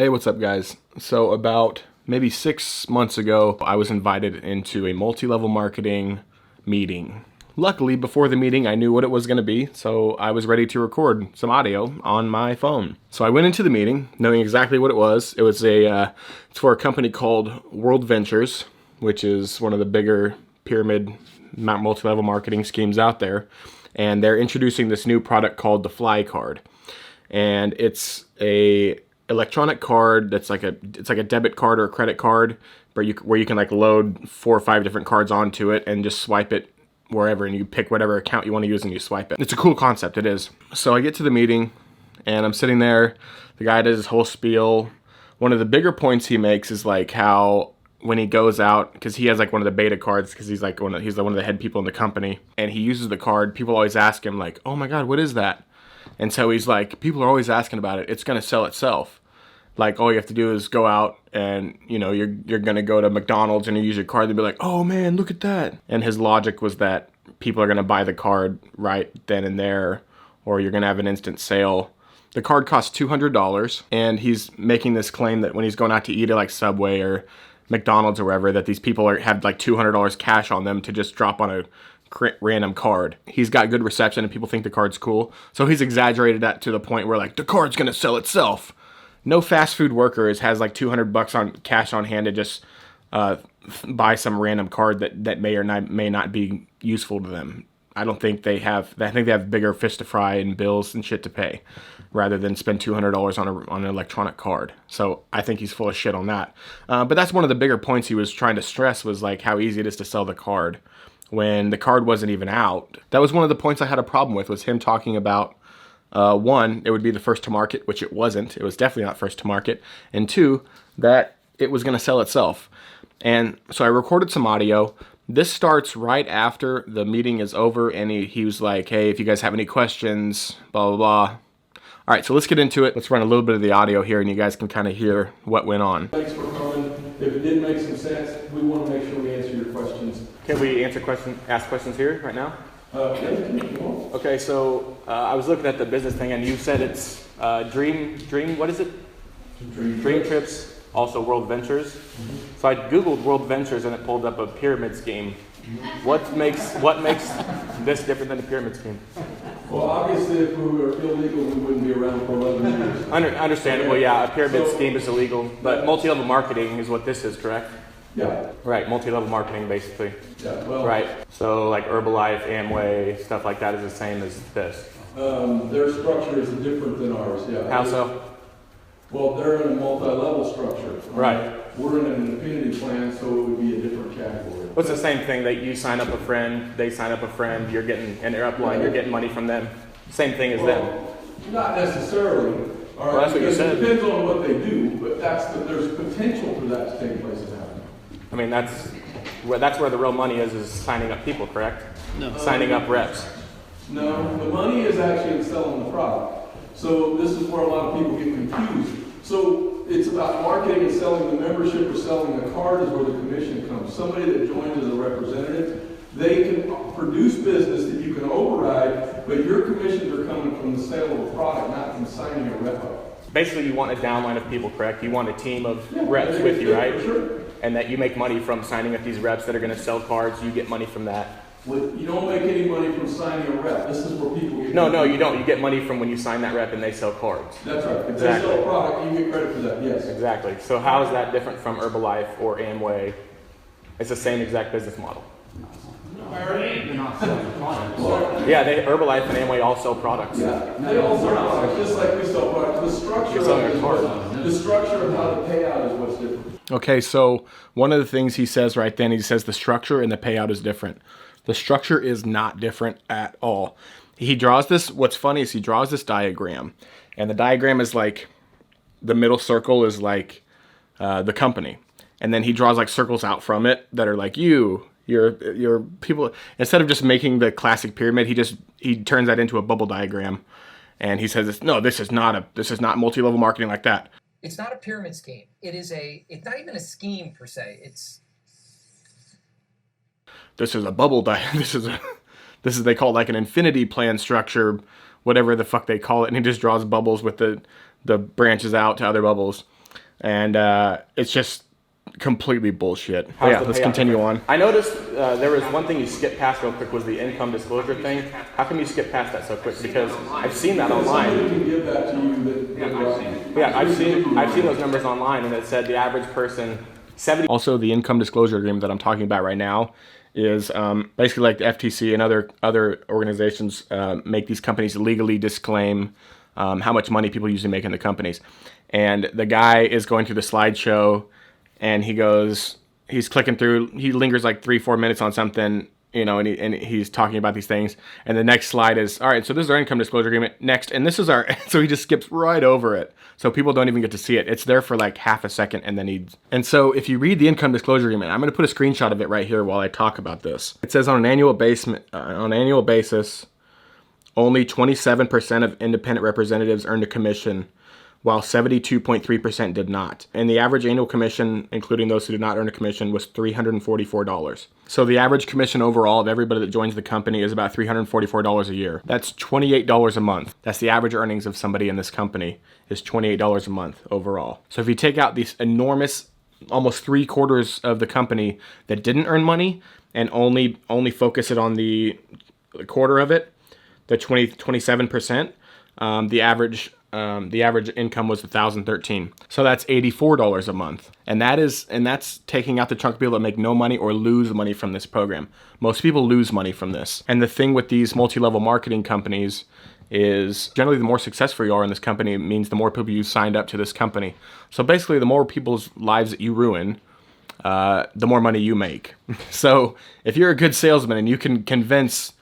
Hey, what's up guys? So about maybe 6 months ago, I was invited into a multi-level marketing meeting. Luckily, before the meeting, I knew what it was going to be, so I was ready to record some audio on my phone. So I went into the meeting knowing exactly what it was. It was it's for a company called Worldventures, which is one of the bigger pyramid multi-level marketing schemes out there. And they're introducing this new product called the Flye card. And it's a electronic card that's like a debit card or a credit card where you can like load 4 or 5 different cards onto it and just swipe it wherever, and you pick whatever account you want to use and you swipe it. It's a cool concept, it is. So I get to the meeting and I'm sitting there, the guy does his whole spiel. One of the bigger points he makes is like how when he goes out, because he has like one of the beta cards, because he's one of the head people in the company, and he uses the card, people always ask him like, oh my god, what is that? And so he's like, people are always asking about it. It's going to sell itself. Like, all you have to do is go out and, you know, you're going to go to McDonald's and you use your card and be like, oh man, look at that. And his logic was that people are going to buy the card right then and there, or you're going to have an instant sale. The card costs $200, and he's making this claim that when he's going out to eat at like Subway or McDonald's or wherever, that these people have like $200 cash on them to just drop on a random card. He's got good reception and people think the card's cool. So he's exaggerated that to the point where like the card's going to sell itself. No fast food worker has like $200 on cash on hand to just buy some random card that may or may not be useful to them. I think they have bigger fish to fry and bills and shit to pay, rather than spend $200 on an electronic card. So I think he's full of shit on that. But that's one of the bigger points he was trying to stress, was like how easy it is to sell the card when the card wasn't even out. That was one of the points I had a problem with, was him talking about, one, it would be the first to market, which it wasn't. It was definitely not first to market. And two, that it was going to sell itself. And so I recorded some audio. This starts right after the meeting is over, and he was like, hey, if you guys have any questions, blah, blah, blah. All right, so let's get into it. Let's run a little bit of the audio here, and you guys can kind of hear what went on. Thanks for coming. If it didn't make some sense, we want to make sure we answer your questions. Can we ask questions here right now? Okay, so I was looking at the business thing, and you said it's Dream, what is it? Dream Trips, also Worldventures. Mm-hmm. So I Googled Worldventures and it pulled up a pyramid scheme. Mm-hmm. What makes this different than a pyramid scheme? Well, obviously, if we were illegal, we wouldn't be around for 11 years. Understandable, yeah. A pyramid scheme is illegal, but multi-level marketing is what this is, correct? Yeah. Right, multi-level marketing, basically. Yeah, well. Right, so like Herbalife, Amway, stuff like that is the same as this. Their structure is different than ours, yeah. How so? Well, they're in a multi-level structure. Right. We're in an infinity plan, so it would be a different category. What's the same thing that you sign up a friend, they sign up a friend, you're getting an upline, you're getting money from them? Same thing as them. Not necessarily. All right, that's what you said. It depends on what they do, but there's potential for that to take place and happen. I mean, that's where the real money is signing up people, correct? No. Signing up reps. No, the money is actually in selling the product. So this is where a lot of people get confused. So it's about marketing and selling the membership or selling the card is where the commission comes. Somebody that joins as a representative, they can produce business that you can override, but your commissions are coming from the sale of a product, not from signing a rep up. Basically, you want a downline of people, correct? You want a team of reps with you, right? Sure. And that you make money from signing up these reps that are going to sell cards. You get money from that. You don't make any money from signing a rep. This is where people get No, you don't. You get money from when you sign that rep and they sell cards. That's right. If exactly. they sell a product, you get credit for that, yes. Exactly. So how is that different from Herbalife or Amway? It's the same exact business model. They're not selling products. Yeah, Herbalife and Amway all sell products. Yeah, they all sell products, just like we sell products. The structure of how the payout is what's different. Okay, so one of the things he says right then, he says the structure and the payout is different. The structure is not different at all. He draws this, what's funny is he draws this diagram, and the diagram is like, the middle circle is like the company. And then he draws like circles out from it that are like your people. Instead of just making the classic pyramid, he turns that into a bubble diagram. And he says, no, this is not multi-level marketing like that. It's not a pyramid scheme. It's not even a scheme per se. This is a bubble they call it like an infinity plan structure, whatever the fuck they call it. And he just draws bubbles with the branches out to other bubbles. And it's just completely bullshit. Yeah, let's continue on. I noticed there was one thing you skipped past real quick was the income disclosure thing. How come you skip past that so quick? Because I've seen that online. Somebody can give that to you. Yeah, I've seen those numbers online, and it said the average person 70. Also, the income disclosure agreement that I'm talking about right now is basically like the FTC and other organizations make these companies legally disclaim how much money people usually make in the companies. And the guy is going through the slideshow, and he's clicking through, he lingers like 3-4 minutes on something, you know, and he's talking about these things. And the next slide is, all right, so this is our income disclosure agreement. Next, and this is our, so he just skips right over it. So people don't even get to see it. It's there for like half a second, and then and so if you read the income disclosure agreement, I'm going to put a screenshot of it right here while I talk about this. It says on an annual basis, only 27% of independent representatives earned a commission, while 72.3% did not. And the average annual commission, including those who did not earn a commission, was $344. So the average commission overall of everybody that joins the company is about $344 a year. That's $28 a month. That's the average earnings of somebody in this company, is $28 a month overall. So if you take out these enormous, almost 3/4 of the company that didn't earn money, and only focus it on the quarter of it, the 27%, the average income was $1,013. So that's $84 a month. And that's taking out the chunk of people that make no money or lose money from this program. Most people lose money from this. And the thing with these multi-level marketing companies is generally the more successful you are in this company, it means the more people you signed up to this company. So basically the more people's lives that you ruin, the more money you make. So if you're a good salesman and you can convince,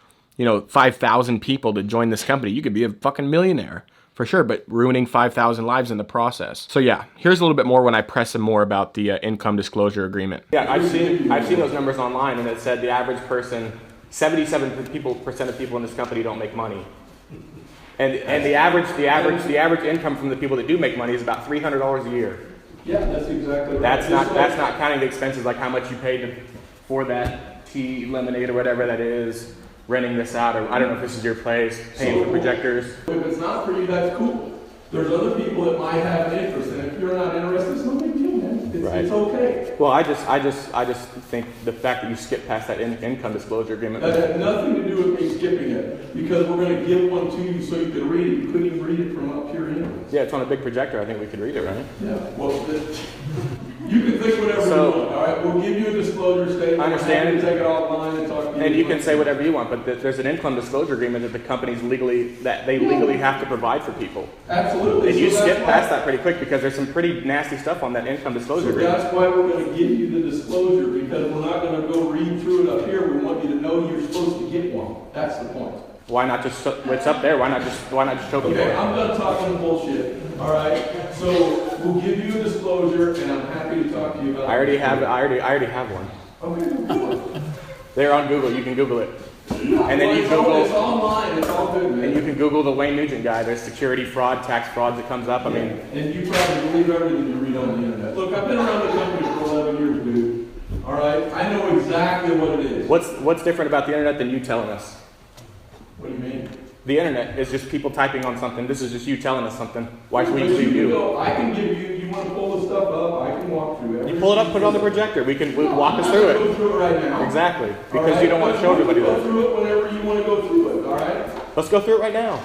5,000 people to join this company, you could be a fucking millionaire. For sure, but ruining 5,000 lives in the process. So yeah, here's a little bit more when I press him more about the income disclosure agreement. Yeah, I've seen those numbers online, and it said the average person, 77% of people in this company don't make money, and the average income from the people that do make money is about $300 a year. Yeah, that's exactly right. That's not counting the expenses like how much you paid for that tea, lemonade, or whatever that is. Renting this out, or I don't know if this is your place, paying for projectors. If it's not for you, that's cool. There's other people that might have an interest, and if you're not interested, it's no big deal, man. It's okay. Well, I just think the fact that you skip past that income disclosure agreement. That had nothing to do with me skipping it, because we're going to give one to you so you can read it. You couldn't even read it from up here anyway. Yeah, it's on a big projector. I think we could read it, right? Yeah. Well, you can think whatever you want. All right, we'll give you a disclosure statement. I understand. We'll take it offline and talk to you. And you can say whatever you want, but there's an income disclosure agreement that the companies legally have to provide for people. Absolutely. And you skip past that pretty quick because there's some pretty nasty stuff on that income disclosure agreement. That's why we're going to give you the disclosure, because we're not going to go read through it up here. We want you to know you're supposed to get one. That's the point. Why not just? It's up there. Why not just show people? Okay, I'm done talking bullshit. All right. So we'll give you a disclosure, and I'm happy to talk to you about it. I already have one. Okay. They're on Google. You can Google it. And then it's online. It's all good, man. And you can Google the Wayne Nugent guy. There's security fraud, tax fraud that comes up. I mean, and you probably believe everything you read on the internet. Look, I've been around the company for 11 years, dude. All right. I know exactly what it is. What's different about the internet than you telling us? What do you mean? The internet is just people typing on something. This is just you telling us something. Why should we believe you? I can give you. You want to pull the stuff up? I can walk through it. You pull it up, put it on the projector. We'll walk us through it. Go through it right now. Exactly, because you don't want to show everybody that. Go through it whenever you want to go through it. All right. Let's go through it right now.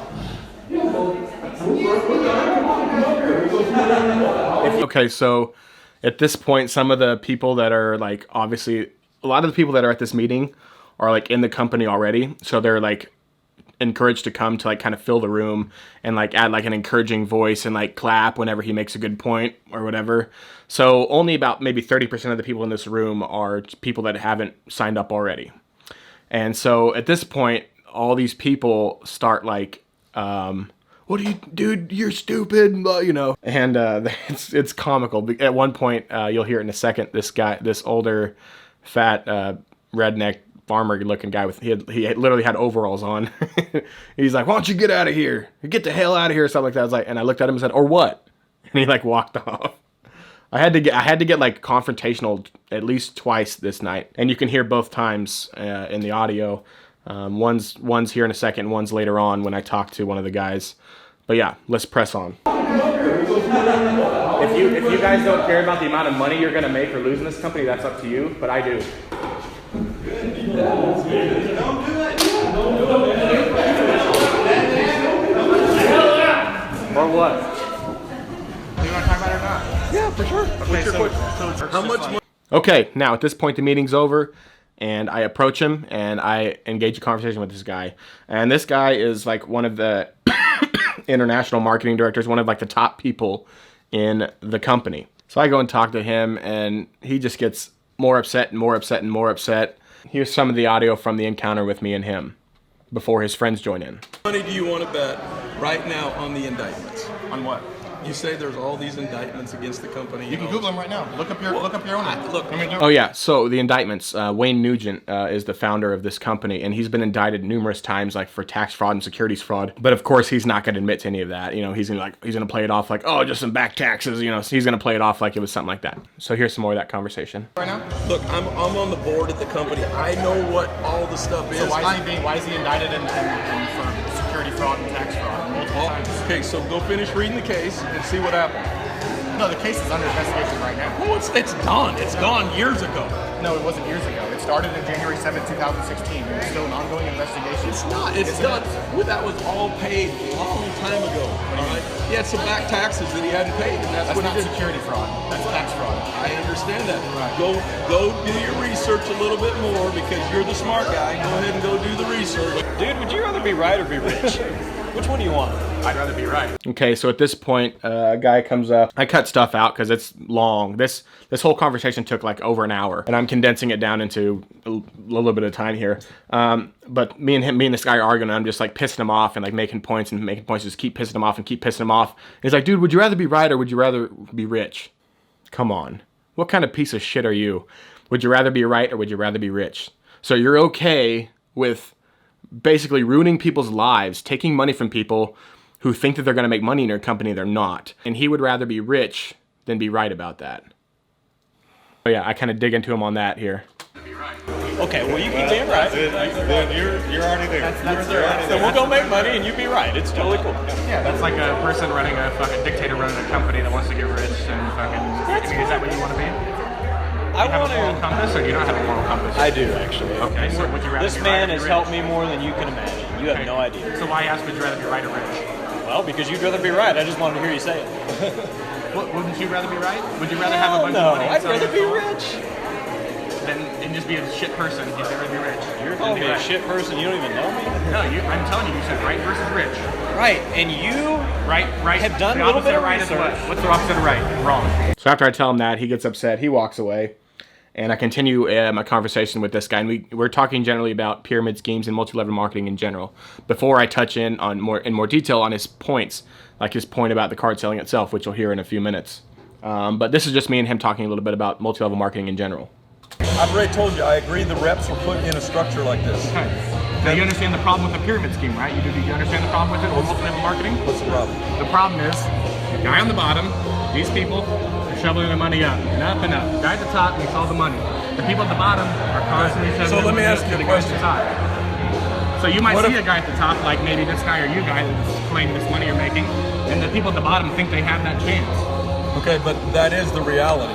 Yeah. Well, we're done. Come up here. We go through it right now. Okay, so at this point, some of the people that are like, obviously, a lot of the people that are at this meeting are like in the company already, so they're like encouraged to come to like kind of fill the room and like add like an encouraging voice and like clap whenever he makes a good point or whatever. So only about maybe 30% of the people in this room are people that haven't signed up already. And so at this point, all these people start like, what do you, dude, you're stupid, and it's comical. At one point, you'll hear it in a second, this older, fat, redneck, farmer-looking guy he literally had overalls on. He's like, "Why don't you get out of here? Get the hell out of here," or something like that. I was like, and I looked at him and said, "Or what?" And he like walked off. I had to get like confrontational at least twice this night, and you can hear both times in the audio. One's here in a second, one's later on when I talk to one of the guys. But yeah, let's press on. Come up here. If you guys don't care about the amount of money you're going to make or lose in this company, that's up to you, but I do. Or what? You want to talk about it or not? Yeah, for sure. Okay, so How much money? Okay, now at this point the meeting's over, and I approach him and I engage a conversation with this guy. And this guy is like one of the international marketing directors, one of like the top people in the company. So I go and talk to him, and he just gets more upset and more upset and more upset. Here's some of the audio from the encounter with me and him before his friends join in. How much money do you want to bet right now on the indictments? on what? You say there's all these indictments against the company. You can Google them right now. Look up your own. Look. Oh yeah, so the indictments. Wayne Nugent is the founder of this company, and he's been indicted numerous times, like for tax fraud and securities fraud. But of course, he's not going to admit to any of that. You know, he's gonna play it off like, oh, just some back taxes. You know, so he's gonna play it off like it was something like that. So here's some more of that conversation. Right now? Look, I'm on the board at the company. I know what all the stuff is. So why is he indicted and for security fraud and tax fraud multiple times? Okay, so go finish reading the case and see what happened. No, the case is under investigation right now. Oh, it's done. It's gone years ago. No, it wasn't years ago. It started in January 7th, 2016. It's still an ongoing investigation. It's not. It's done. Well, that was all paid a long time ago. All right. He had some back taxes that he hadn't paid, and that's what not he did. security fraud. That's tax fraud. I understand that. Right. Go do your research a little bit more because you're the smart guy. Go ahead and go do the research. Dude, would you rather be right or be rich? Which one do you want? I'd rather be right. Okay, so at this point, a guy comes up. I cut stuff out because it's long. This whole conversation took like over an hour, and I'm condensing it down into a little bit of time here. But me and this guy are arguing, and I'm just like pissing him off and like making points, just keep pissing him off and keep pissing him off. And he's like, dude, would you rather be right or would you rather be rich? Come on. What kind of piece of shit are you? Would you rather be right or would you rather be rich? So you're okay with basically ruining people's lives, taking money from people who think that they're going to make money in your company, they're not. And he would rather be rich than be right about that. So yeah, I kind of dig into him on that here. Okay, well you be damn right. You're already there. So we'll go make money and you be right. It's totally cool. Yeah, that's like a person running a fucking dictator running a company that wants to get rich and fucking. I mean, is that what you want to be? I Have want a moral to. compass, or you don't have a moral compass? I do actually. Okay, so would you rather This be right man or has be helped rich? me more than you can imagine. You have no idea. So why ask would you rather be right or rich? Well, because you'd rather be right. I just wanted to hear you say it. Wouldn't you rather be right? Would you rather have a bunch No, of money? I'd and sell rather your be soul rich. And just be a shit person. You'd rather be rich. You're calling me a shit person. You don't even know me. No, I'm telling you, you said right versus rich. Right, and you Right. have done the a little opposite bit of right is what? research. What's the opposite of right? Wrong. So after I tell him that, he gets upset, he walks away, and I continue my conversation with this guy, and we're talking generally about pyramid schemes and multi-level marketing in general. Before I touch in more detail on his points, like his point about the card selling itself, which you'll hear in a few minutes. But this is just me and him talking a little bit about multi-level marketing in general. I've already told you, I agree the reps were put in a structure like this. Okay. Now you understand the problem with the pyramid scheme, right? Do you understand the problem with it, or multi-level marketing? What's the problem? The problem is, the guy on the bottom, these people, are shoveling their money up, and up and up. The guy at the top makes all the money. The people at the bottom are constantly shoveling So let me money ask up you to a the guy at question. the top. So you might What see if- a guy at the top, like maybe this guy or you guy that's claiming this money you're making, and the people at the bottom think they have that chance. Okay, but that is the reality.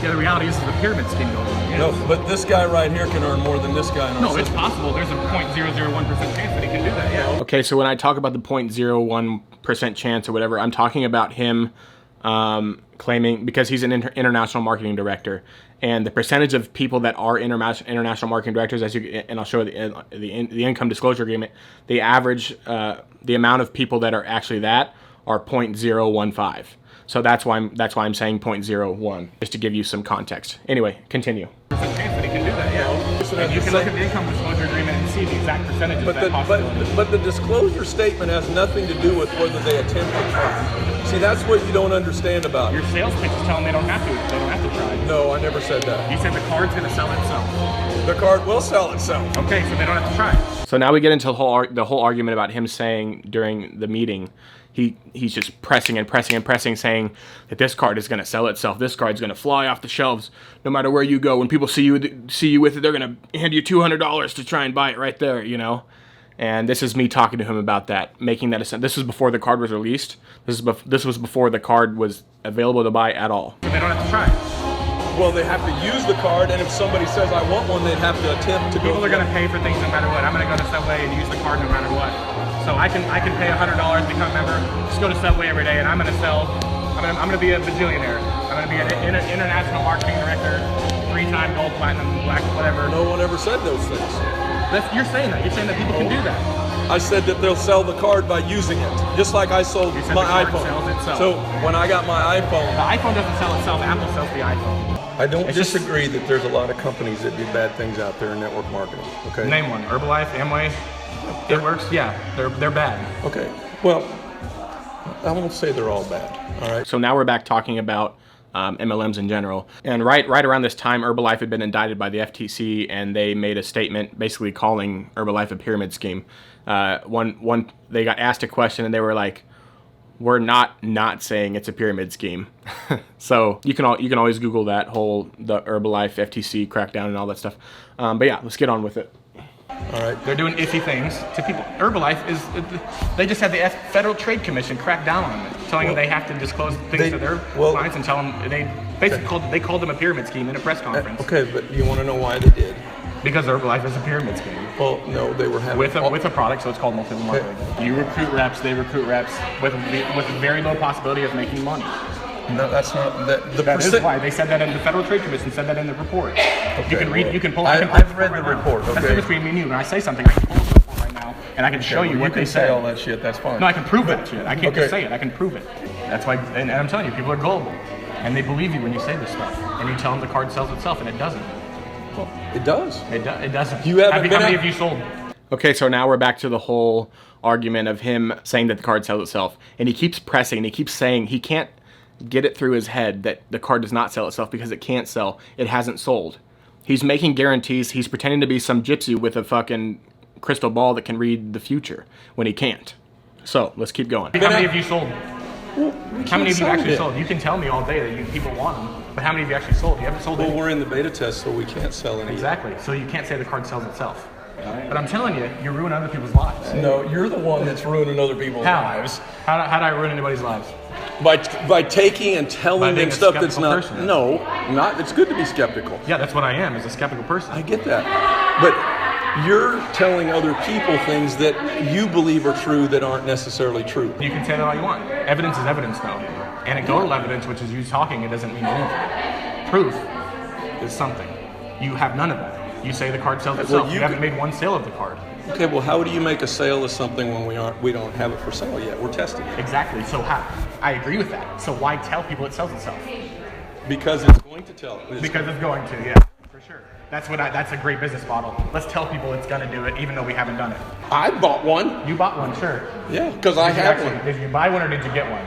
Yeah, the reality is the pyramid scheme going on. Yes. No, but this guy right here can earn more than this guy in our No, it's system. possible. There's a 0.001% chance that he can do that, yeah. Okay, so when I talk about the 0.01% chance or whatever, I'm talking about him claiming, because he's an international marketing director, and the percentage of people that are international marketing directors, and I'll show you the income disclosure agreement, the average, the amount of people that are actually that are 0.015. So that's why I'm saying 0.01, just to give you some context. Anyway, continue. There's a chance that he can do that, yeah. And you can look at the income disclosure agreement and see the exact percentages But that possibility. but the disclosure statement has nothing to do with whether they attempt to try. See, that's what you don't understand about it. Your sales pitch is telling them they don't have to try. No, I never said that. You said the card's going to sell itself. The card will sell itself. Okay, so they don't have to try. So now we get into the whole argument about him saying during the meeting, he's just pressing and pressing and pressing, saying that this card is going to sell itself. This card's going to fly off the shelves no matter where you go. When people see you with it, they're going to hand you $200 to try and buy it right there, you know. And this is me talking to him about that, making that a. This was before the card was released. This was before the card was available to buy at all. They don't have to try. Well, they have to use the card, and if somebody says I want one, they'd have to attempt to go. People are going to pay for things no matter what. I'm going to go to Subway and use the card no matter what. So I can pay $100, become a member, just go to Subway every day, and I'm going to sell. I'm going to be a bajillionaire. I'm going to be an international marketing director, 3-time gold, platinum, black, whatever. No one ever said those things. You're saying that. You're saying that people can do that. I said that they'll sell the card by using it, just like I sold my iPhone. Sells itself. So when I got my iPhone, The iPhone doesn't sell itself. Apple sells the iPhone. I don't It's just- disagree that there's a lot of companies that do bad things out there in network marketing. Okay. Name one. Herbalife, Amway, Itworks. Yeah, they're bad. Okay. Well, I won't say they're all bad. All right. So now we're back talking about MLMs in general. And right around this time, Herbalife had been indicted by the FTC, and they made a statement basically calling Herbalife a pyramid scheme. They got asked a question, and they were like, "We're not saying it's a pyramid scheme." So you can always Google that the Herbalife FTC crackdown and all that stuff. But yeah, let's get on with it. All right. They're doing iffy things to people. Herbalife they just had the Federal Trade Commission crack down on them, telling them they have to disclose things to their clients and tell them they basically called them a pyramid scheme in a press conference. Okay, but you want to know why they did? Because Herbalife is a pyramid scheme. Well, no, they were having With a product, so it's called multi-level marketing. You recruit reps, they recruit reps with very low possibility of making money. No, that's not that. That is why they said that in the Federal Trade Commission said that in the report. You can read, you can pull. I've read the report. That's the Okay. difference between me and you. When I say something, I can pull the report right now, and I can show you what they can say say. all that shit. That's fine. No, I can prove that shit. I can't Okay. just say it. I can prove it. That's why, and I'm telling you, people are gullible, and they believe you when you say this stuff, and you tell them the card sells itself, and it doesn't. Well, it does. It doesn't. You haven't How many have you sold? Okay, so now we're back to the whole argument of him saying that the card sells itself, and he keeps pressing, and he keeps saying he can't get it through his head that the card does not sell itself because it can't sell. It hasn't sold. He's making guarantees. He's pretending to be some gypsy with a fucking crystal ball that can read the future when he can't. So let's keep going. How many have you sold? Well, How many have you actually sold? You can tell me all day that people want them, but how many have you actually sold? You haven't sold Well, any. we're in the beta test, so we can't sell any. Exactly. So you can't say the card sells itself. But I'm telling you, you're ruining other people's lives. No, you're the one that's ruining other people's lives How do I ruin anybody's lives? by taking and By telling being them a stuff that's skeptical not. person. No, not. It's good to be skeptical. Yeah, that's what I am, is a skeptical person. I get that, but you're telling other people things that you believe are true that aren't necessarily true. You can say that all you want. Evidence is evidence, though. Anecdotal evidence, which is you talking, it doesn't mean anything. Proof is something. You have none of that. You say the card sells itself. You haven't made one sale of the card. Okay, well, how do you make a sale of something when we don't have it for sale yet? We're testing it. Exactly. So how? I agree with that. So why tell people it sells itself? Because it's going to tell. Because it's going to, yeah, for sure. That's a great business model. Let's tell people it's gonna do it, even though we haven't done it. I bought one. You bought one, sure. Yeah, because I have one. Did you buy one or did you get one?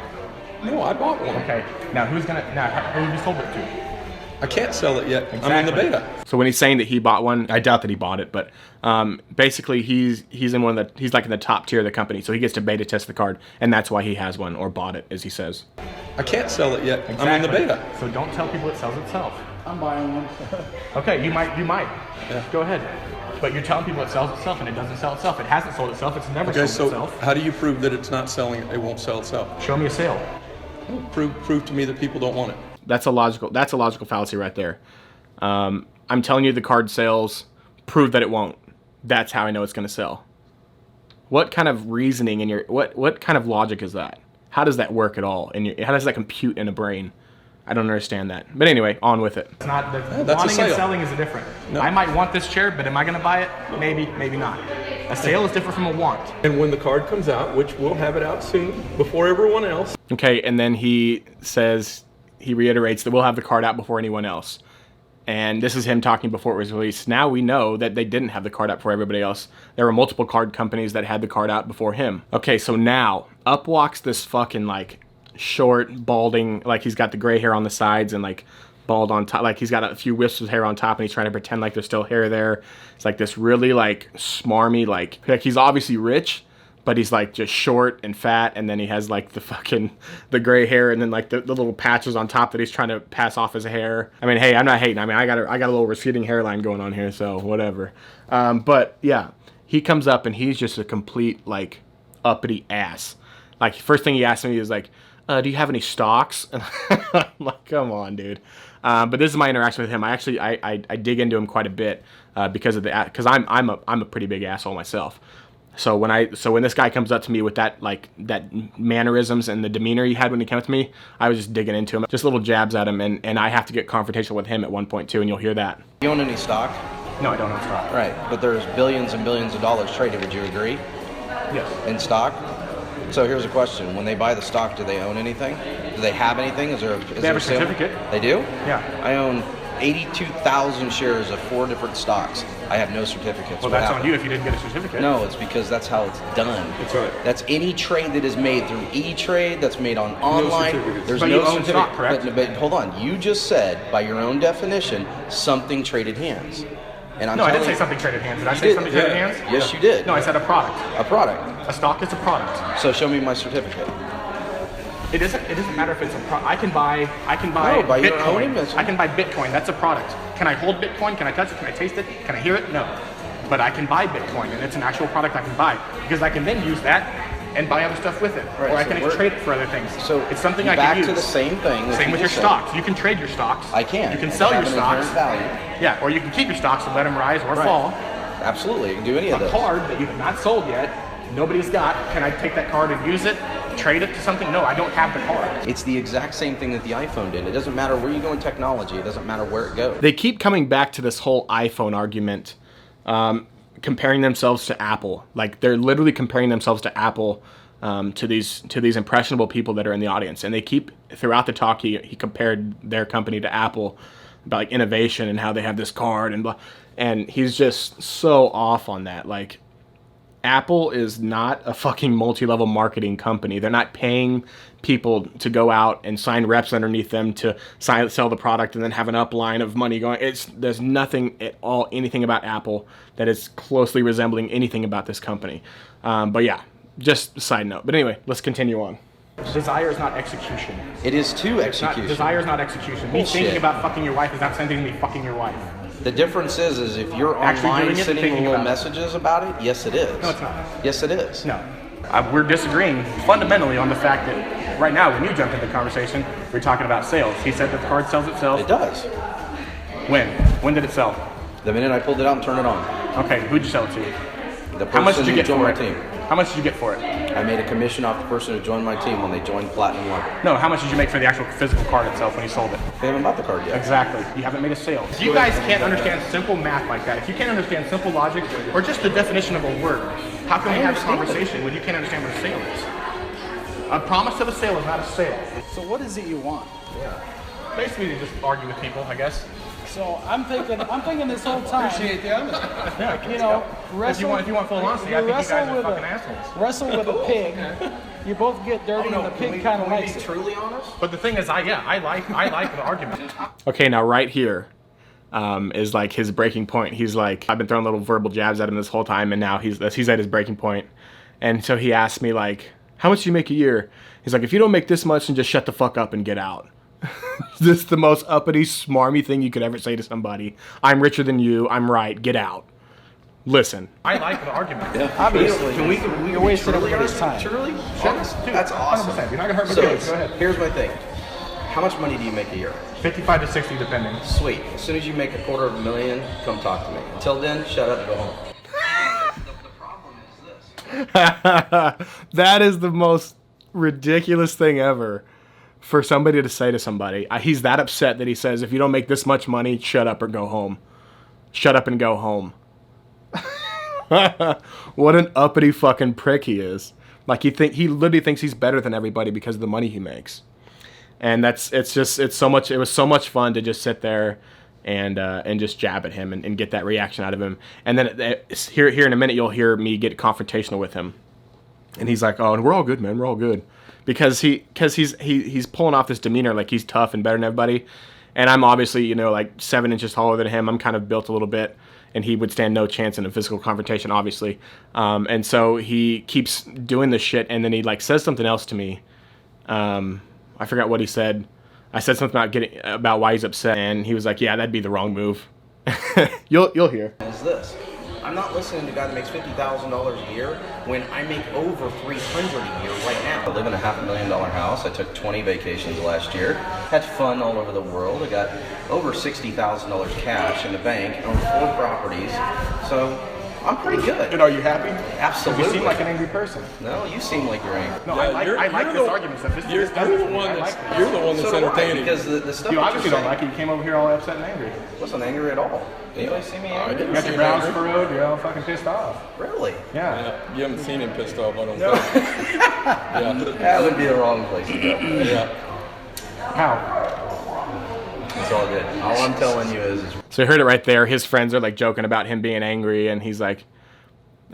No, I bought one. Okay. Now who have you sold it to? I can't sell it yet. I'm in the Exactly. beta. So when he's saying that he bought one, I doubt that he bought it, but basically he's in he's like in the top tier of the company, so he gets to beta test the card, and that's why he has one or bought it, as he says. I can't sell it yet. Exactly. I'm in the beta. So don't tell people it sells itself. I'm buying one. Okay, you might. Yeah. Go ahead. But you're telling people it sells itself, and it doesn't sell itself. It hasn't sold itself. It's never Okay, sold so itself. how do you prove that it's not selling? It won't sell itself. Show me a sale. Prove to me that people don't want it. That's a logical fallacy right there. I'm telling you the card sells. Prove that it won't. That's how I know it's going to sell. What kind of reasoning in your what kind of logic is that? How does that work at all? How does that compute in a brain? I don't understand that. But anyway, on with it. It's not. that's a Wanting and sale. selling is different. No. I might want this chair, but am I going to buy it? Maybe, maybe not. A sale is different from a want. And when the card comes out, which we'll have it out soon, before everyone else. Okay, and then he reiterates that we'll have the card out before anyone else. And this is him talking before it was released. Now we know that they didn't have the card out before everybody else. There were multiple card companies that had the card out before him. Okay, so now up walks this fucking like short, balding, like he's got the gray hair on the sides and like bald on top. Like he's got a few wisps of hair on top and he's trying to pretend like there's still hair there. It's like this really like smarmy, like he's obviously rich, but he's like just short and fat, and then he has like the gray hair and then like the little patches on top that he's trying to pass off as hair. I mean, hey, I'm not hating. I mean, I got a little receding hairline going on here, so whatever. But yeah, he comes up and he's just a complete like uppity ass. Like first thing he asked me is like, do you have any stocks? And I'm like, come on, dude. But this is my interaction with him. I dig into him quite a bit because I'm a pretty big asshole myself. So when this guy comes up to me with that mannerisms and the demeanor he had when he came up to me, I was just digging into him, just little jabs at him, and I have to get confrontational with him at one point too, and you'll hear that. You own any stock? No, I don't own stock. Right, but there's billions and billions of dollars traded. Would you agree? Yes. In stock? So here's a question: when they buy the stock, do they own anything? Do they have anything? Is there? They have a certificate. They do? Yeah. I own 82,000 shares of 4 different stocks. I have no certificates. Well, What that's on happened? you if you didn't get a certificate. No, it's because that's how it's done. That's right. That's any trade that is made through E-Trade, that's made on online. certificates. There's But no you own certificate. stock, correct? But hold on. You just said, by your own definition, something traded hands. And I'm No, I didn't telling say something traded hands. Did I You say did. something traded hands? Yes, you did. No, I said a product. A product. A stock is a product. So show me my certificate. It doesn't matter if it's a product. I can buy No, by your own Bitcoin. admission. I can buy Bitcoin. That's a product. Can I hold Bitcoin? Can I touch it? Can I taste it? Can I hear it? No. But I can buy Bitcoin, and it's an actual product I can buy because I can then use that and buy other stuff with it, Right, or I so can we're- trade it for other things. So it's something I back can use. to the same thing. that Same you with your just said. stocks. You can trade your stocks. I can. You can They sell have your an stocks. inherent value. Yeah, or you can keep your stocks and let them rise or Right. fall. Absolutely, you can do any of A those. card that you have not sold yet, nobody's got. Can I take that card and use it? Trade it to something? No, I don't have the card. It's the exact same thing that the iPhone did. It doesn't matter where you go in technology. It doesn't matter where it goes. They keep coming back to this whole iPhone argument, comparing themselves to Apple. Like they're literally comparing themselves to Apple, to these impressionable people that are in the audience. And they keep throughout the talk he compared their company to Apple about like innovation and how they have this card and blah. And he's just so off on that. Like Apple is not a fucking multi-level marketing company. They're not paying people to go out and sign reps underneath them to sell the product and then have an upline of money going. There's nothing at all, anything about Apple that is closely resembling anything about this company. But yeah, just a side note. But anyway, let's continue on. Desire is not execution. It is to It's not, execution. desire is not execution. Me Bullshit. thinking about fucking your wife is not something to me fucking your wife. The difference is if you're Actually online doing it and sending thinking little about it. messages about it, yes it is. No, it's not. Yes it is. No. We're disagreeing fundamentally on the fact that right now, when you jumped into the conversation, we're talking about sales. He said that the card sells itself. It does. When? When did it sell? The minute I pulled it out and turned it on. Okay, who'd you sell it to? The person How much did you who get joined for my it? team. How much did you get for it? I made a commission off the person who joined my team when they joined Platinum 1. No, how much did you make for the actual physical card itself when you sold it? They haven't bought the card yet. Exactly. You haven't made a sale. If you guys can't understand simple math like that, if you can't understand simple logic or just the definition of a word, how can we have a conversation when you can't understand what a sale is? A promise of a sale is not a sale. So what is it you want? Basically, to just argue with people, I guess. So I'm thinking this whole time. Appreciate the honesty. Yeah. You know, If you want full honesty, I think you guys are fucking assholes. Wrestle with a pig. You both get dirty, and the pig kind of likes it. Truly honest? But the thing is, I like the argument. Okay, now right here is like his breaking point. He's like, I've been throwing little verbal jabs at him this whole time, and now he's at his breaking point. And so he asked me like, how much do you make a year? He's like, if you don't make this much, then just shut the fuck up and get out. This is the most uppity, smarmy thing you could ever say to somebody. I'm richer than you. I'm right. Get out. Listen. I like the argument. Obviously, Can we you're wasting truly everybody's honest? time. Truly? Sure. Honest? Dude, That's awesome. 100%. You're not gonna hurt my So, feelings. Go ahead. here's my thing. How much money do you make a year? 55 to 60, depending. Sweet. As soon as you make $250,000, come talk to me. Until then, shut up and go home. The problem is this. That is the most ridiculous thing ever for somebody to say to somebody. He's that upset that he says, if you don't make this much money, shut up or go home. Shut up and go home. What an uppity fucking prick he is. Like he literally thinks he's better than everybody because of the money he makes. And it was so much fun to just sit there and just jab at him and get that reaction out of him. And then here in a minute, you'll hear me get confrontational with him. And he's like, oh, we're all good, man. We're all good. Because he's pulling off this demeanor like he's tough and better than everybody. And I'm obviously, like 7 inches taller than him. I'm kind of built a little bit. And he would stand no chance in a physical confrontation, obviously. And so he keeps doing this shit. And then he says something else to me. I forgot what he said. I said something about why he's upset. And he was like, yeah, that'd be the wrong move. You'll hear. Is this. I'm not listening to a guy that makes $50,000 a year when I make over $300 a year right now. I live in a $500,000 house. I took 20 vacations last year. Had fun all over the world. I got over $60,000 cash in the bank, own 4 properties. So I'm pretty good. And are you happy? Absolutely. You seem like an angry person. No, you seem like you're angry. No, Yeah, I like this argument stuff. You're the one that's So do I, entertaining. because the stuff You that obviously you're don't like it. You came over here all upset and angry. wasn't angry at all. Anybody see me angry? You got your brows furrowed. You're all fucking pissed off. Really? Yeah. Yeah, you haven't seen him pissed off, I don't think. Yeah. That would be the wrong place to go. Yeah. How? It's all good. All I'm telling you is So you heard it right there. His friends are like joking about him being angry, and he's like,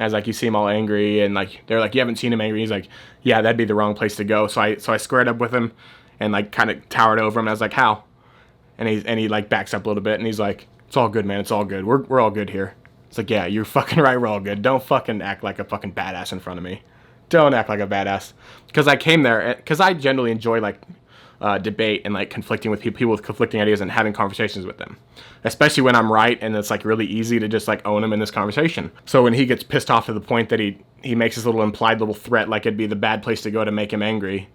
as like you see him all angry, and like they're like, you haven't seen him angry. He's like, yeah, that'd be the wrong place to go. So I squared up with him, and like kind of towered over him. And I was like, how? And he like backs up a little bit, and he's like, it's all good, man. It's all good. We're all good here. It's like, yeah, you're fucking right. We're all good. Don't fucking act like a fucking badass in front of me. Don't act like a badass. Because I came there because I generally enjoy like debate and like conflicting with people with conflicting ideas and having conversations with them, especially when I'm right and it's like really easy to just like own him in this conversation. So when he gets pissed off to the point that he makes this little implied little threat like it'd be the bad place to go to make him angry,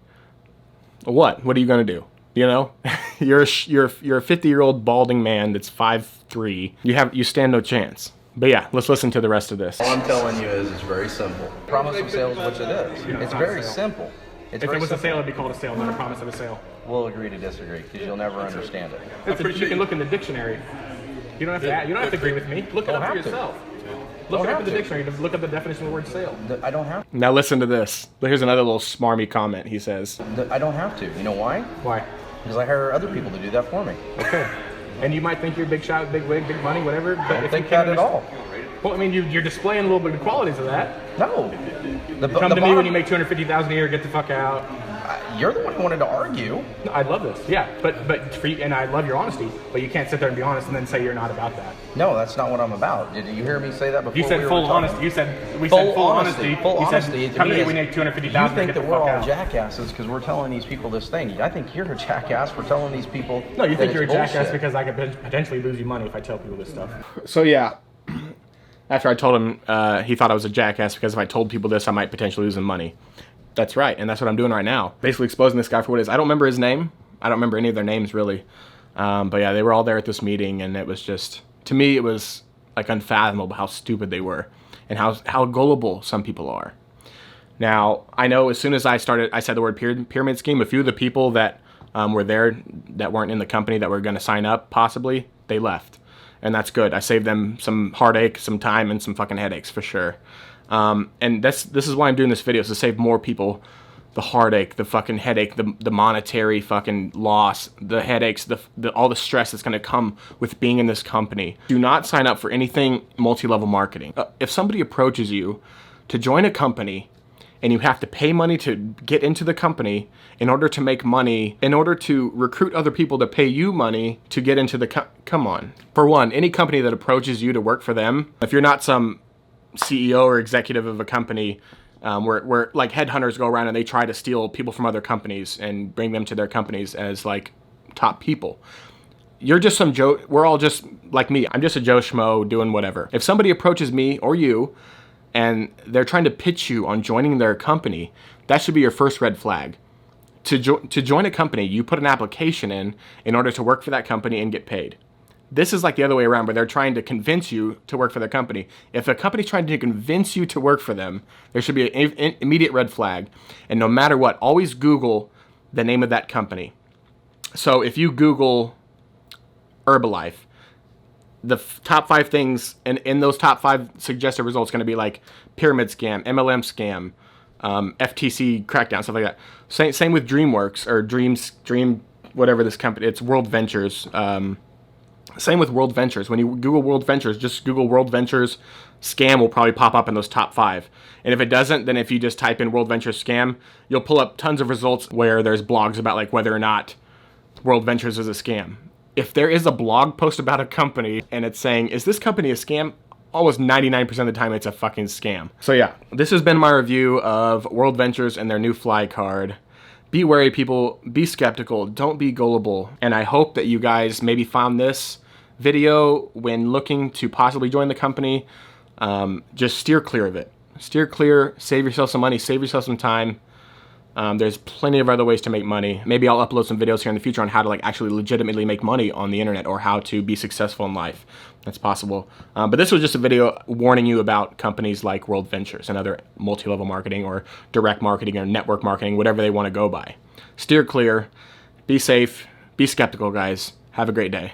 what are you gonna do? You know, you're a 50-year-old balding man that's 5'3". You stand no chance. But yeah, let's listen to the rest of this. all I'm telling you is it's very simple. Promise of sale is what it is. It's very simple. It's If very it was a simple. sale, it'd be called a sale, not a promise of a sale. We'll agree to disagree because you'll never understand it. You can look in the dictionary. You don't have to agree with me. Look it up for have to. yourself. Look it up in the dictionary. Look up the definition of the word sale. I don't have Now listen to this. Here's another little smarmy comment. He says, I don't have to. You know why? Why? Because I hire other people to do that for me. Okay. And you might think you're a big shot, big wig, big money, whatever. But I don't if think you can't that at all. Well, I mean, you're displaying a little bit of qualities of that. No. Come to me when you make $250,000 a year. Get the fuck out. You're the one who wanted to argue. No, I love this. Yeah, but for you, and I love your honesty. But you can't sit there and be honest and then say you're not about that. No, that's not what I'm about. Did you hear me say that before? You said we were full talking? honesty. You said we said full honesty. Full You honesty. said to come me to me is, when you make $250,000. you Get think the that we're fuck all out. jackasses because we're telling these people this thing. I think you're a jackass for telling these people. No, you that think you're a it's jackass bullshit. because I could potentially lose you money if I tell people this stuff. so yeah. After I told him he thought I was a jackass because if I told people this, I might potentially lose him money. That's right, and that's what I'm doing right now. Basically exposing this guy for what it is. I don't remember his name. I don't remember any of their names, really. But yeah, they were all there at this meeting, and it was just, to me, it was like unfathomable how stupid they were and how gullible some people are. Now, I know as soon as I said the word pyramid scheme, a few of the people that were there that weren't in the company that were going to sign up, possibly, they left. And that's good. I saved them some heartache, some time, and some fucking headaches for sure. And this is why I'm doing this video, is to save more people the heartache, the fucking headache, the monetary fucking loss, the headaches, all the stress that's going to come with being in this company. Do not sign up for anything multi-level marketing. If somebody approaches you to join a company and you have to pay money to get into the company in order to make money, in order to recruit other people to pay you money to get into the come on. For one, any company that approaches you to work for them, if you're not some CEO or executive of a company where like headhunters go around and they try to steal people from other companies and bring them to their companies as like top people. You're just some Joe, we're all just like me. I'm just a Joe Schmo doing whatever. If somebody approaches me or you and they're trying to pitch you on joining their company, that should be your first red flag. To join a company, you put an application in order to work for that company and get paid. This is like the other way around, where they're trying to convince you to work for their company. If a company's trying to convince you to work for them, there should be an immediate red flag. And no matter what, always Google the name of that company. So if you Google Herbalife, the top 5 things, and in those top 5 suggested results, going to be like pyramid scam, MLM scam, FTC Crackdown, stuff like that. Same with DreamWorks or Dream, whatever this company. It's Worldventures. Same with Worldventures. When you Google Worldventures, just Google Worldventures scam will probably pop up in those top 5. And if it doesn't, then if you just type in Worldventures scam, you'll pull up tons of results where there's blogs about like whether or not Worldventures is a scam. If there is a blog post about a company and it's saying, is this company a scam? Almost 99% of the time it's a fucking scam. So yeah, this has been my review of Worldventures and their new Flye card. Be wary, people. Be skeptical. Don't be gullible. And I hope that you guys maybe found this video when looking to possibly join the company just steer clear of it. Steer clear, save yourself some money, save yourself some time. There's plenty of other ways to make money. Maybe I'll upload some videos here in the future on how to like actually legitimately make money on the internet, or how to be successful in life. That's possible. But this was just a video warning you about companies like Worldventures and other multi-level marketing or direct marketing or network marketing, whatever they want to go by. Steer clear, be safe, be skeptical, guys. Have a great day.